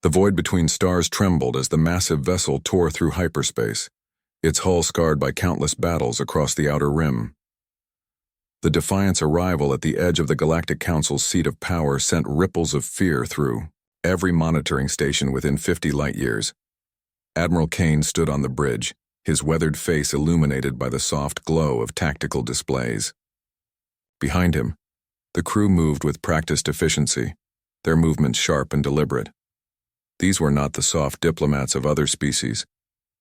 The void between stars trembled as the massive vessel tore through hyperspace, its hull scarred by countless battles across the outer rim. The Defiant's arrival at the edge of the Galactic Council's seat of power sent ripples of fear through every monitoring station within 50 light-years. Admiral Kane stood on the bridge, his weathered face illuminated by the soft glow of tactical displays. Behind him, the crew moved with practiced efficiency, their movements sharp and deliberate. These were not the soft diplomats of other species,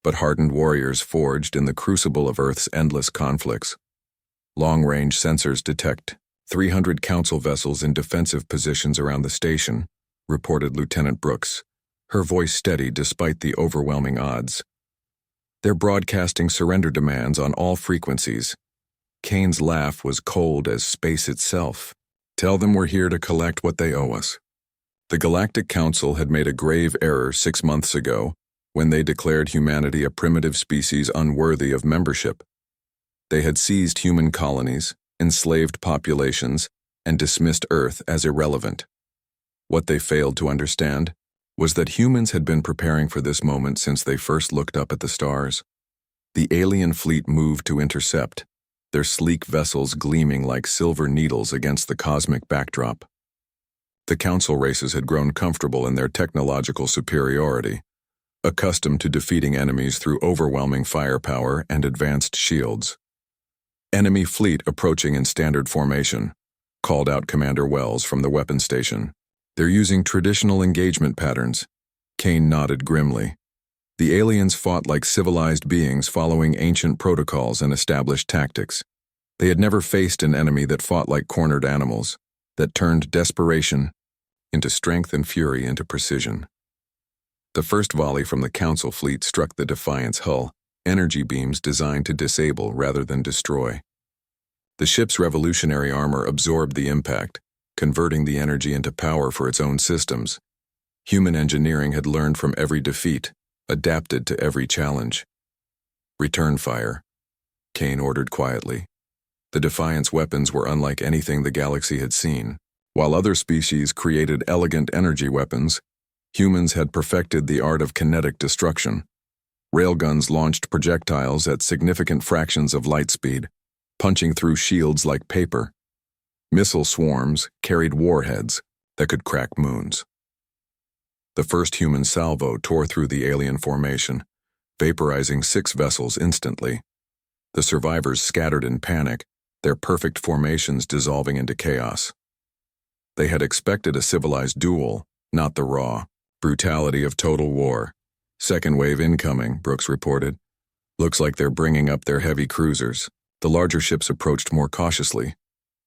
but hardened warriors forged in the crucible of Earth's endless conflicts. Long-range sensors detect 300 Council vessels in defensive positions around the station, reported Lieutenant Brooks, her voice steady despite the overwhelming odds. They're broadcasting surrender demands on all frequencies. Kane's laugh was cold as space itself. Tell them we're here to collect what they owe us. The Galactic Council had made a grave error 6 months ago when they declared humanity a primitive species unworthy of membership. They had seized human colonies, enslaved populations, and dismissed Earth as irrelevant. What they failed to understand was that humans had been preparing for this moment since they first looked up at the stars. The alien fleet moved to intercept, their sleek vessels gleaming like silver needles against the cosmic backdrop. The Council races had grown comfortable in their technological superiority, accustomed to defeating enemies through overwhelming firepower and advanced shields. Enemy fleet approaching in standard formation, called out Commander Wells from the weapons station. They're using traditional engagement patterns. Kane nodded grimly. The aliens fought like civilized beings following ancient protocols and established tactics. They had never faced an enemy that fought like cornered animals, that turned desperation into strength and fury into precision. The first volley from the Council fleet struck the Defiant's hull, energy beams designed to disable rather than destroy. The ship's revolutionary armor absorbed the impact, converting the energy into power for its own systems. Human engineering had learned from every defeat, adapted to every challenge. Return fire, Kane ordered quietly. The Defiant's weapons were unlike anything the galaxy had seen. While other species created elegant energy weapons, humans had perfected the art of kinetic destruction. Railguns launched projectiles at significant fractions of light speed, punching through shields like paper. Missile swarms carried warheads that could crack moons. The first human salvo tore through the alien formation, vaporizing 6 vessels instantly. The survivors scattered in panic, their perfect formations dissolving into chaos. They had expected a civilized duel, not the raw brutality of total war. Second wave incoming, Brooks reported. Looks like they're bringing up their heavy cruisers. The larger ships approached more cautiously,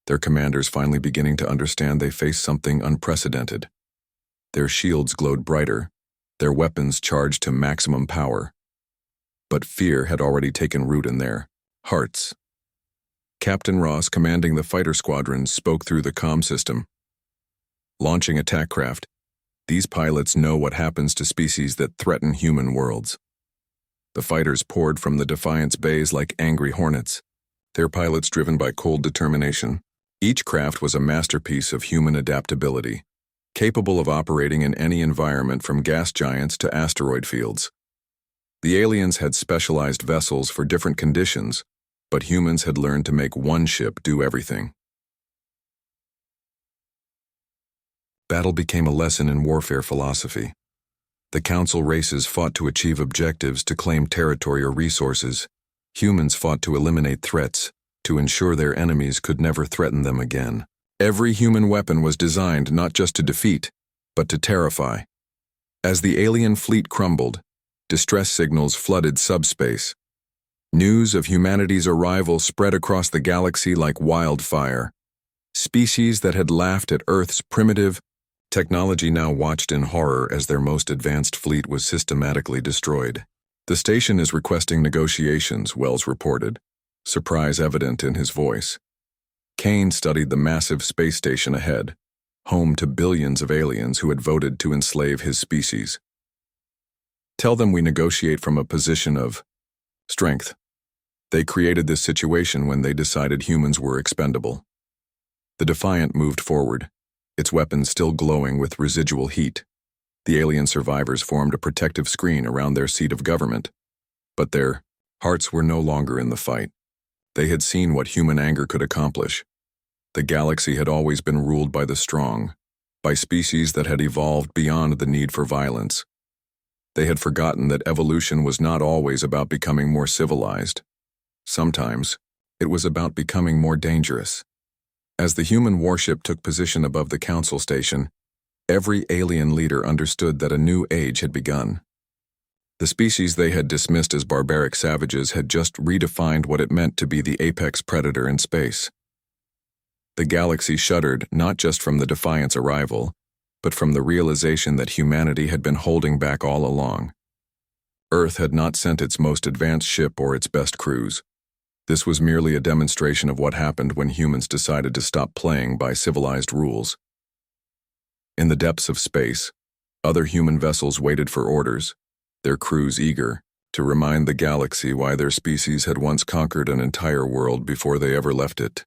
their commanders finally beginning to understand they faced something unprecedented. Their shields glowed brighter, their weapons charged to maximum power. But fear had already taken root in their hearts. Captain Ross, commanding the fighter squadrons, spoke through the comm system. Launching attack craft, these pilots know what happens to species that threaten human worlds. The fighters poured from the Defiant's bays like angry hornets, their pilots driven by cold determination. Each craft was a masterpiece of human adaptability, capable of operating in any environment from gas giants to asteroid fields. The aliens had specialized vessels for different conditions, but humans had learned to make one ship do everything. Battle became a lesson in warfare philosophy. The Council races fought to achieve objectives to claim territory or resources. Humans fought to eliminate threats, to ensure their enemies could never threaten them again. Every human weapon was designed not just to defeat, but to terrify. As the alien fleet crumbled, distress signals flooded subspace. News of humanity's arrival spread across the galaxy like wildfire. Species that had laughed at Earth's primitive technology now watched in horror as their most advanced fleet was systematically destroyed. The station is requesting negotiations, Wells reported, surprise evident in his voice. Kane studied the massive space station ahead, home to billions of aliens who had voted to enslave his species. Tell them we negotiate from a position of strength. They created this situation when they decided humans were expendable. The Defiant moved forward, its weapons still glowing with residual heat. The alien survivors formed a protective screen around their seat of government. But their hearts were no longer in the fight. They had seen what human anger could accomplish. The galaxy had always been ruled by the strong, by species that had evolved beyond the need for violence. They had forgotten that evolution was not always about becoming more civilized. Sometimes, it was about becoming more dangerous. As the human warship took position above the council station, every alien leader understood that a new age had begun. The species they had dismissed as barbaric savages had just redefined what it meant to be the apex predator in space. The galaxy shuddered not just from the Defiant's arrival, but from the realization that humanity had been holding back all along. Earth had not sent its most advanced ship or its best crews. This was merely a demonstration of what happened when humans decided to stop playing by civilized rules. In the depths of space, other human vessels waited for orders, their crews eager to remind the galaxy why their species had once conquered an entire world before they ever left it.